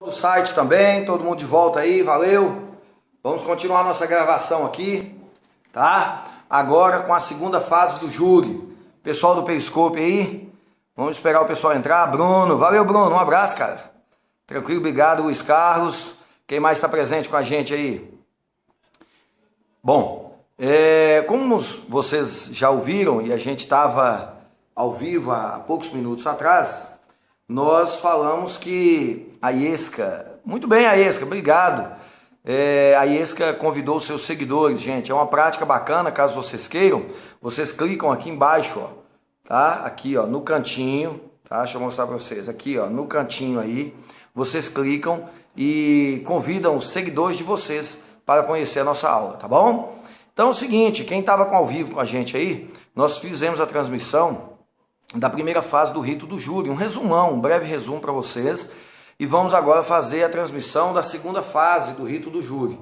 Do site também, todo mundo de volta aí, valeu. Vamos continuar nossa gravação aqui, tá? Agora com a segunda fase do júri. Pessoal do Periscope aí, vamos esperar o pessoal entrar. Bruno, valeu Bruno, um abraço, cara. Tranquilo, obrigado Luiz Carlos. Quem mais está presente com a gente aí? Bom, como vocês já ouviram e a gente estava ao vivo há poucos minutos atrás, nós falamos que a IESCA, muito bem a IESCA, obrigado. A IESCA convidou seus seguidores, gente, é uma prática bacana, caso vocês queiram, vocês clicam aqui embaixo, ó, tá? Aqui, ó, no cantinho, tá? Deixa eu mostrar para vocês, aqui, ó, no cantinho aí, vocês clicam e convidam os seguidores de vocês para conhecer a nossa aula, tá bom? Então é o seguinte, quem estava ao vivo com a gente aí, nós fizemos a transmissão da primeira fase do rito do júri, um resumão, um breve resumo para vocês, e vamos agora fazer a transmissão da segunda fase do rito do júri.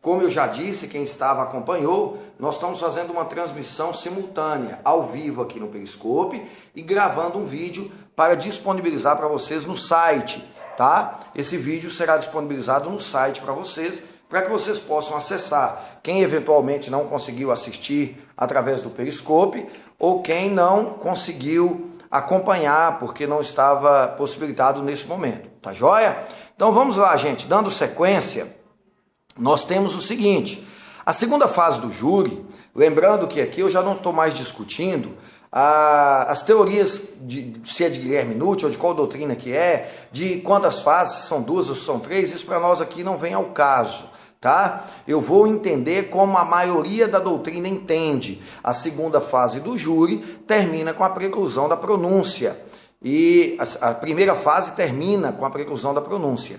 Como eu já disse, quem estava acompanhou, nós estamos fazendo uma transmissão simultânea, ao vivo aqui no Periscope, e gravando um vídeo para disponibilizar para vocês no site, tá? Esse vídeo será disponibilizado no site para que vocês possam acessar. Quem eventualmente não conseguiu assistir através do Periscope, ou quem não conseguiu acompanhar, porque não estava possibilitado nesse momento, tá joia? Então vamos lá, gente, dando sequência, nós temos o seguinte, a segunda fase do júri, lembrando que aqui eu já não estou mais discutindo as teorias se é de Guilherme Nutt ou de qual doutrina que é, de quantas fases, são duas ou são três, isso para nós aqui não vem ao caso, tá? Eu vou entender como a maioria da doutrina entende. A segunda fase do júri termina com a preclusão da pronúncia, e a primeira fase termina com a preclusão da pronúncia.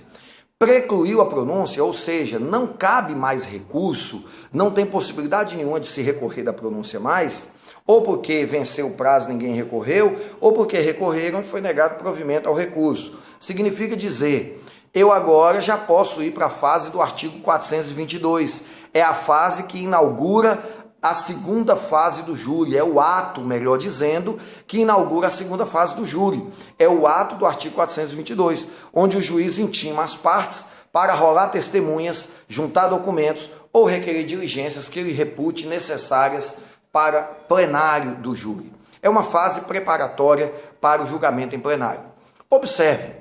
Precluiu a pronúncia, ou seja, não cabe mais recurso, não tem possibilidade nenhuma de se recorrer da pronúncia mais, ou porque venceu o prazo e ninguém recorreu, ou porque recorreram e foi negado provimento ao recurso. Significa dizer, eu agora já posso ir para a fase do artigo 422. É a fase que inaugura a segunda fase do júri, é o ato, melhor dizendo, que inaugura a segunda fase do júri. É o ato do artigo 422, onde o juiz intima as partes para rolar testemunhas, juntar documentos ou requerer diligências que ele repute necessárias para plenário do júri. É uma fase preparatória para o julgamento em plenário. Observe,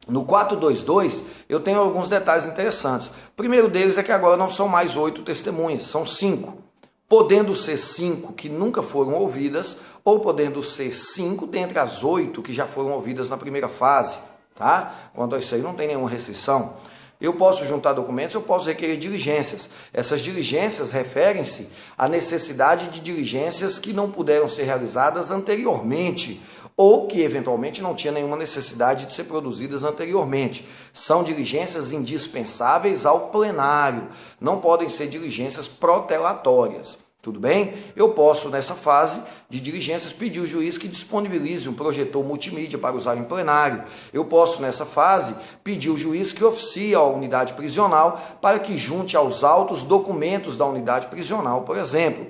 no 422 eu tenho alguns detalhes interessantes. O primeiro deles é que agora não são mais 8 testemunhas, são 5. Podendo ser 5 que nunca foram ouvidas, ou podendo ser 5 dentre as 8 que já foram ouvidas na primeira fase, tá? Quanto a isso aí não tem nenhuma restrição. Eu posso juntar documentos, eu posso requerer diligências. Essas diligências referem-se à necessidade de diligências que não puderam ser realizadas anteriormente, ou que eventualmente não tinha nenhuma necessidade de ser produzidas anteriormente. São diligências indispensáveis ao plenário, não podem ser diligências protelatórias. Tudo bem? Eu posso, nessa fase de diligências, pedir ao juiz que disponibilize um projetor multimídia para usar em plenário. Eu posso, nessa fase, pedir ao juiz que oficie a unidade prisional para que junte aos autos documentos da unidade prisional, por exemplo.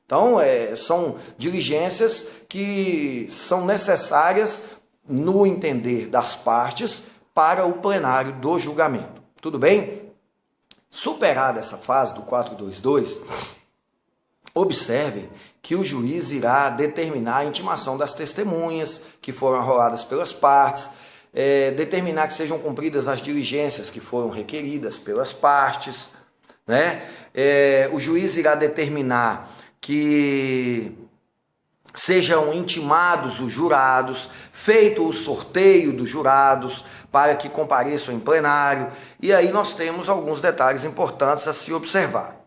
Então, são diligências que são necessárias no entender das partes para o plenário do julgamento. Tudo bem? Superada essa fase do 422, observem que o juiz irá determinar a intimação das testemunhas que foram arroladas pelas partes, determinar que sejam cumpridas as diligências que foram requeridas pelas partes, né? O juiz irá determinar que sejam intimados os jurados, feito o sorteio dos jurados para que compareçam em plenário, e aí nós temos alguns detalhes importantes a se observar.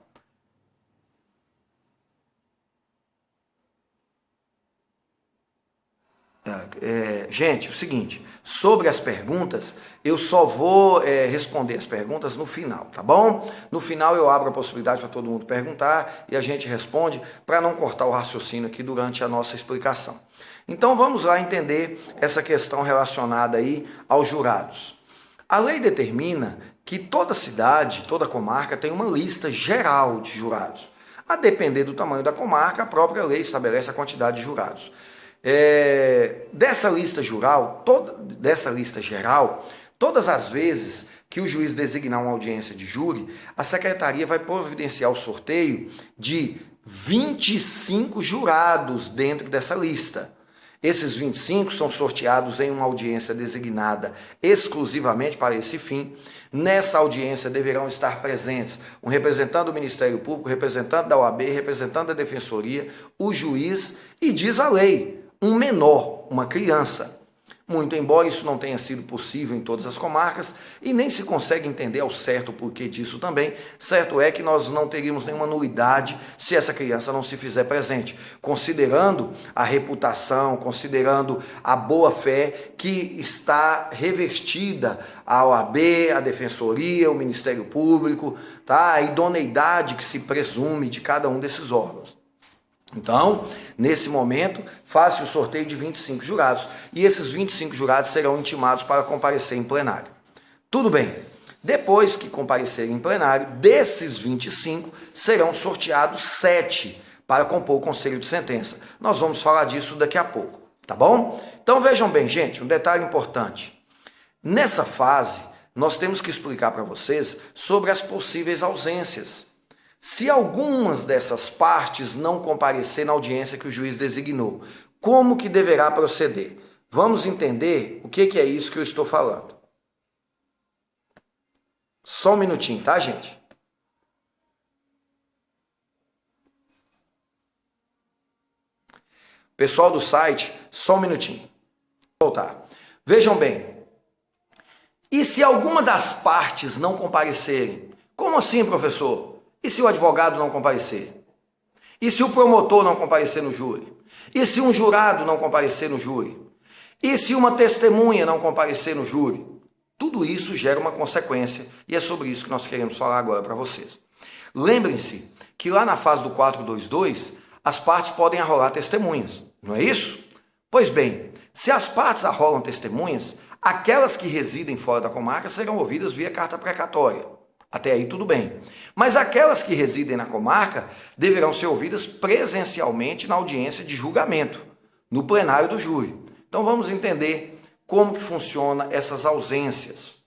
Gente, o seguinte, sobre as perguntas, eu só vou responder as perguntas no final, tá bom? No final eu abro a possibilidade para todo mundo perguntar e a gente responde para não cortar o raciocínio aqui durante a nossa explicação. Então vamos lá entender essa questão relacionada aí aos jurados. A lei determina que toda cidade, toda comarca tem uma lista geral de jurados. A depender do tamanho da comarca, a própria lei estabelece a quantidade de jurados. Dessa lista geral, Todas as vezes que o juiz designar uma audiência de júri, a secretaria vai providenciar o sorteio de 25 jurados dentro dessa lista. Esses 25 são sorteados em uma audiência designada exclusivamente para esse fim. Nessa audiência deverão estar presentes um representante do Ministério Público, representante da OAB, representante da Defensoria, o juiz e, diz a lei, um menor, uma criança. Muito embora isso não tenha sido possível em todas as comarcas e nem se consegue entender ao certo o porquê disso também, certo é que nós não teríamos nenhuma nulidade se essa criança não se fizer presente, considerando a reputação, considerando a boa-fé que está revestida a OAB, a Defensoria, o Ministério Público, tá? A idoneidade que se presume de cada um desses órgãos. Então, nesse momento, faz-se o sorteio de 25 jurados e esses 25 jurados serão intimados para comparecer em plenário. Tudo bem, depois que comparecerem em plenário, desses 25 serão sorteados 7 para compor o conselho de sentença. Nós vamos falar disso daqui a pouco, tá bom? Então vejam bem, gente, um detalhe importante. Nessa fase, nós temos que explicar para vocês sobre as possíveis ausências. Se algumas dessas partes não comparecer na audiência que o juiz designou, como que deverá proceder? Vamos entender o que é isso que eu estou falando. Só um minutinho, tá, gente? Pessoal do site, só um minutinho. Vou voltar. Vejam bem. E se alguma das partes não comparecerem? Como assim, professor? E se o advogado não comparecer? E se o promotor não comparecer no júri? E se um jurado não comparecer no júri? E se uma testemunha não comparecer no júri? Tudo isso gera uma consequência e é sobre isso que nós queremos falar agora para vocês. Lembrem-se que lá na fase do 422, as partes podem arrolar testemunhas, não é isso? Pois bem, se as partes arrolam testemunhas, aquelas que residem fora da comarca serão ouvidas via carta precatória. Até aí tudo bem. Mas aquelas que residem na comarca deverão ser ouvidas presencialmente na audiência de julgamento, no plenário do júri. Então vamos entender como que funciona essas ausências.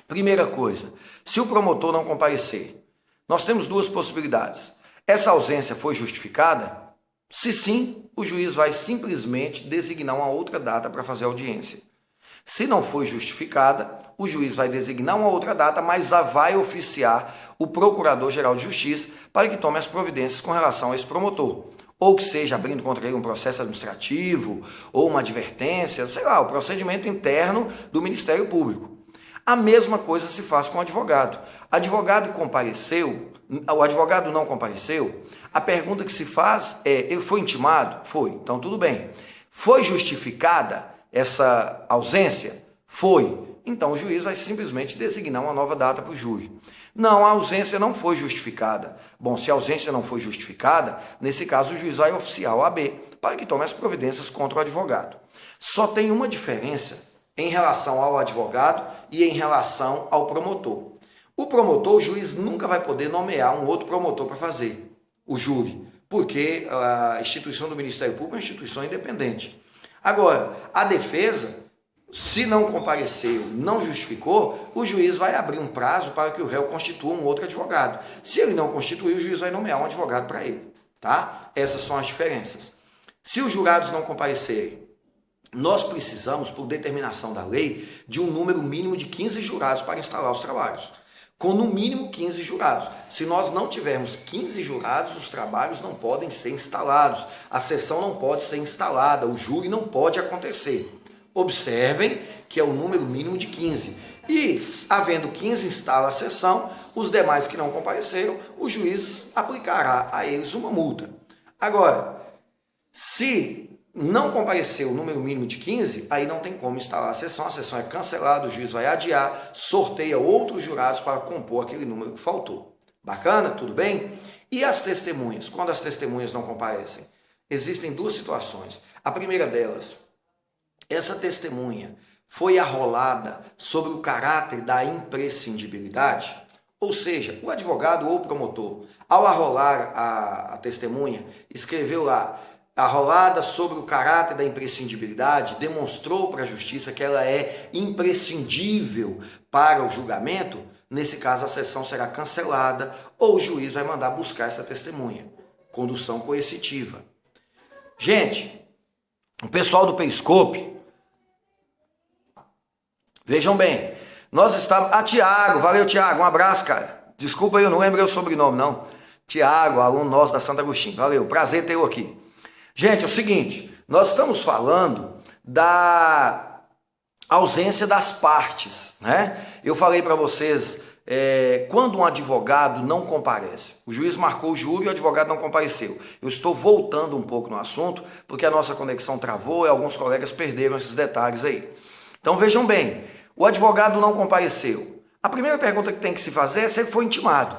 Primeira coisa, se o promotor não comparecer, nós temos duas possibilidades. Essa ausência foi justificada? Se sim, o juiz vai simplesmente designar uma outra data para fazer a audiência. Se não foi justificada, o juiz vai designar uma outra data, mas já vai oficiar o Procurador-Geral de Justiça para que tome as providências com relação a esse promotor. Ou que seja abrindo contra ele um processo administrativo, ou uma advertência, sei lá, o procedimento interno do Ministério Público. A mesma coisa se faz com o advogado. Advogado compareceu, o advogado não compareceu, a pergunta que se faz é, ele foi intimado? Foi, então tudo bem. Foi justificada essa ausência? Foi. Então o juiz vai simplesmente designar uma nova data para o júri. Não, a ausência não foi justificada. Bom, se a ausência não foi justificada, nesse caso o juiz vai oficiar o AB para que tome as providências contra o advogado. Só tem uma diferença em relação ao advogado e em relação ao promotor. O promotor, o juiz nunca vai poder nomear um outro promotor para fazer o júri, porque a instituição do Ministério Público é uma instituição independente. Agora, a defesa, se não compareceu, não justificou, o juiz vai abrir um prazo para que o réu constitua um outro advogado. Se ele não constituir, o juiz vai nomear um advogado para ele, tá? Essas são as diferenças. Se os jurados não comparecerem, nós precisamos, por determinação da lei, de um número mínimo de 15 jurados para instalar os trabalhos. Com no mínimo 15 jurados. Se nós não tivermos 15 jurados, os trabalhos não podem ser instalados, a sessão não pode ser instalada, o júri não pode acontecer. Observem que é o número mínimo de 15. E, havendo 15, instala a sessão, os demais que não compareceram, o juiz aplicará a eles uma multa. Agora, se não compareceu o número mínimo de 15, aí não tem como instalar a sessão é cancelada, o juiz vai adiar, sorteia outros jurados para compor aquele número que faltou. Bacana? Tudo bem? E as testemunhas? Quando as testemunhas não comparecem? Existem duas situações. A primeira delas, essa testemunha foi arrolada sobre o caráter da imprescindibilidade, ou seja, o advogado ou o promotor, ao arrolar a testemunha, escreveu lá, arrolada sobre o caráter da imprescindibilidade, demonstrou para a justiça que ela é imprescindível para o julgamento, nesse caso a sessão será cancelada ou o juiz vai mandar buscar essa testemunha. Condução coercitiva. Gente, o pessoal do Periscope, vejam bem, nós estávamos... Tiago, valeu Tiago, um abraço, cara. Desculpa, eu não lembro o sobrenome, não. Tiago, aluno nosso da Santo Agostinho, valeu, prazer tê-lo aqui. Gente, é o seguinte, nós estamos falando da ausência das partes, né? Eu falei para vocês, quando um advogado não comparece, o juiz marcou o júri e o advogado não compareceu. Eu estou voltando um pouco no assunto, porque a nossa conexão travou e alguns colegas perderam esses detalhes aí. Então vejam bem, o advogado não compareceu. A primeira pergunta que tem que se fazer é se ele foi intimado.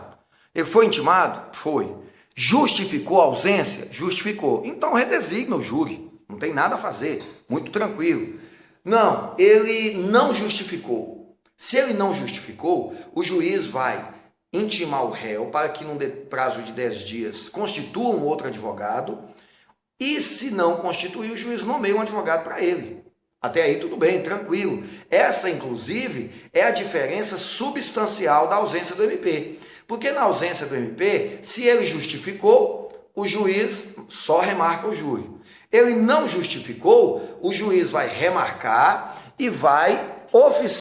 Ele foi intimado? Foi. Justificou a ausência? Justificou. Então redesigna o júri. Não tem nada a fazer. Muito tranquilo. Não, ele não justificou. Se ele não justificou, o juiz vai intimar o réu para que num prazo de 10 dias constitua um outro advogado e se não constituir, o juiz nomeia um advogado para ele. Até aí tudo bem, tranquilo. Essa, inclusive, é a diferença substancial da ausência do MP. Porque na ausência do MP, se ele justificou, o juiz só remarca o júri. Ele não justificou, o juiz vai remarcar e vai oficiar